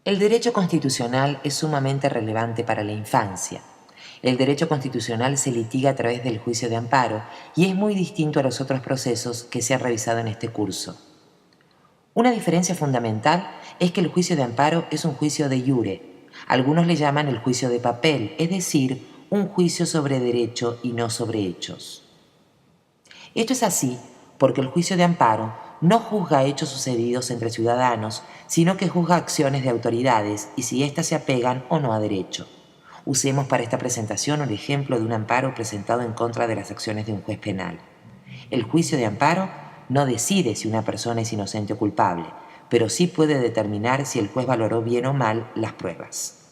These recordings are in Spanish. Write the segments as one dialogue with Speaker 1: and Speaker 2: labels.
Speaker 1: El derecho constitucional es sumamente relevante para la infancia. El derecho constitucional se litiga a través del juicio de amparo y es muy distinto a los otros procesos que se han revisado en este curso. Una diferencia fundamental es que el juicio de amparo es un juicio de iure. Algunos le llaman el juicio de papel, es decir, un juicio sobre derecho y no sobre hechos. Esto es así porque el juicio de amparo no juzga hechos sucedidos entre ciudadanos, sino que juzga acciones de autoridades y si éstas se apegan o no a derecho. Usemos para esta presentación el ejemplo de un amparo presentado en contra de las acciones de un juez penal. El juicio de amparo no decide si una persona es inocente o culpable, pero sí puede determinar si el juez valoró bien o mal las pruebas.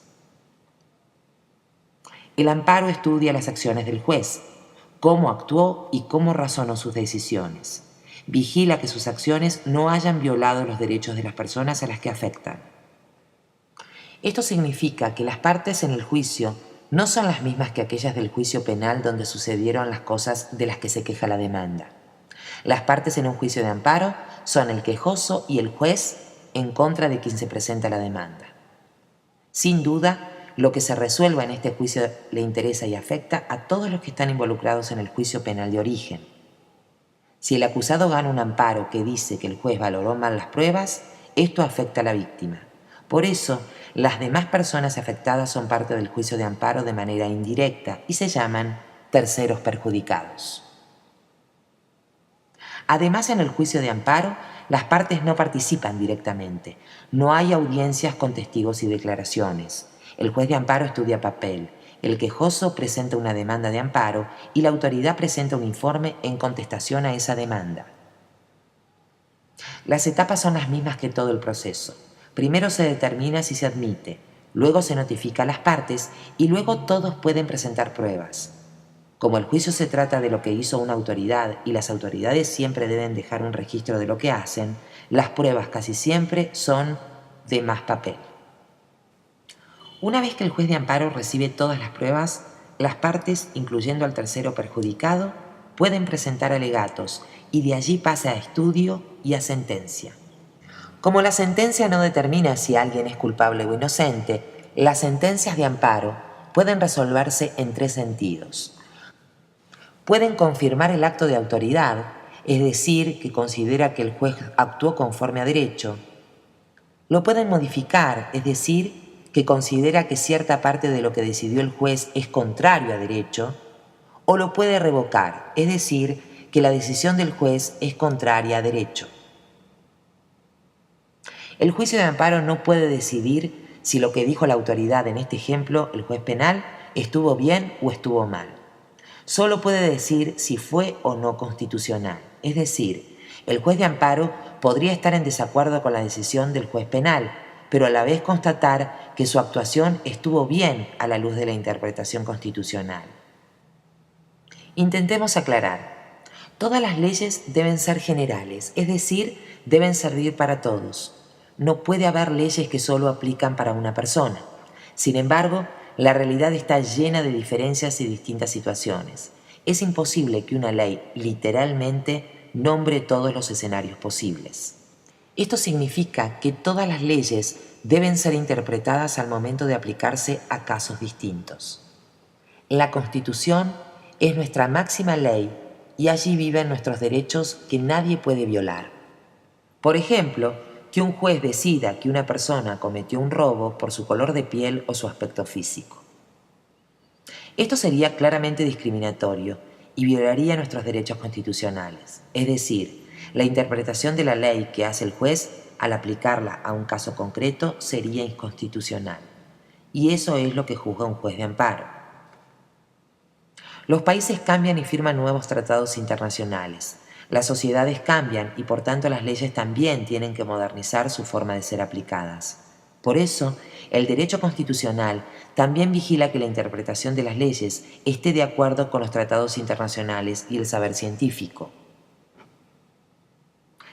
Speaker 1: El amparo estudia las acciones del juez, cómo actuó y cómo razonó sus decisiones. Vigila que sus acciones no hayan violado los derechos de las personas a las que afectan. Esto significa que las partes en el juicio no son las mismas que aquellas del juicio penal donde sucedieron las cosas de las que se queja la demanda. Las partes en un juicio de amparo son el quejoso y el juez en contra de quien se presenta la demanda. Sin duda, lo que se resuelva en este juicio le interesa y afecta a todos los que están involucrados en el juicio penal de origen. Si el acusado gana un amparo que dice que el juez valoró mal las pruebas, esto afecta a la víctima. Por eso, las demás personas afectadas son parte del juicio de amparo de manera indirecta y se llaman terceros perjudicados. Además, en el juicio de amparo, las partes no participan directamente. No hay audiencias con testigos y declaraciones. El juez de amparo estudia papel. El quejoso presenta una demanda de amparo y la autoridad presenta un informe en contestación a esa demanda. Las etapas son las mismas que todo el proceso. Primero se determina si se admite, luego se notifica a las partes y luego todos pueden presentar pruebas. Como el juicio se trata de lo que hizo una autoridad y las autoridades siempre deben dejar un registro de lo que hacen, las pruebas casi siempre son de más papel. Una vez que el juez de amparo recibe todas las pruebas, las partes, incluyendo al tercero perjudicado, pueden presentar alegatos y de allí pasa a estudio y a sentencia. Como la sentencia no determina si alguien es culpable o inocente, las sentencias de amparo pueden resolverse en tres sentidos. Pueden confirmar el acto de autoridad, es decir, que considera que el juez actuó conforme a derecho. Lo pueden modificar, es decir, que considera que cierta parte de lo que decidió el juez es contrario a derecho, o lo puede revocar, es decir, que la decisión del juez es contraria a derecho. El juicio de amparo no puede decidir si lo que dijo la autoridad, en este ejemplo, el juez penal, estuvo bien o estuvo mal. Solo puede decir si fue o no constitucional, es decir, el juez de amparo podría estar en desacuerdo con la decisión del juez penal, pero a la vez constatar que su actuación estuvo bien a la luz de la interpretación constitucional. Intentemos aclarar. Todas las leyes deben ser generales, es decir, deben servir para todos. No puede haber leyes que solo aplican para una persona. Sin embargo, la realidad está llena de diferencias y distintas situaciones. Es imposible que una ley literalmente nombre todos los escenarios posibles. Esto significa que todas las leyes deben ser interpretadas al momento de aplicarse a casos distintos. La Constitución es nuestra máxima ley y allí viven nuestros derechos que nadie puede violar. Por ejemplo, que un juez decida que una persona cometió un robo por su color de piel o su aspecto físico. Esto sería claramente discriminatorio y violaría nuestros derechos constitucionales, es decir, la interpretación de la ley que hace el juez al aplicarla a un caso concreto sería inconstitucional. Y eso es lo que juzga un juez de amparo. Los países cambian y firman nuevos tratados internacionales. Las sociedades cambian y por tanto las leyes también tienen que modernizar su forma de ser aplicadas. Por eso, el derecho constitucional también vigila que la interpretación de las leyes esté de acuerdo con los tratados internacionales y el saber científico.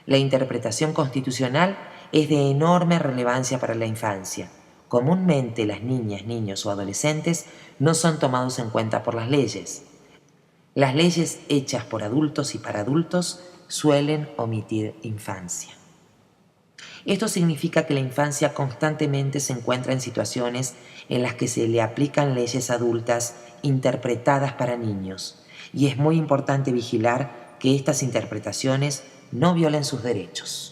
Speaker 1: La interpretación constitucional es de enorme relevancia para la infancia. Comúnmente las niñas, niños o adolescentes no son tomados en cuenta por las leyes. Las leyes hechas por adultos y para adultos suelen omitir infancia. Esto significa que la infancia constantemente se encuentra en situaciones en las que se le aplican leyes adultas interpretadas para niños, y es muy importante vigilar que estas interpretaciones no violen sus derechos.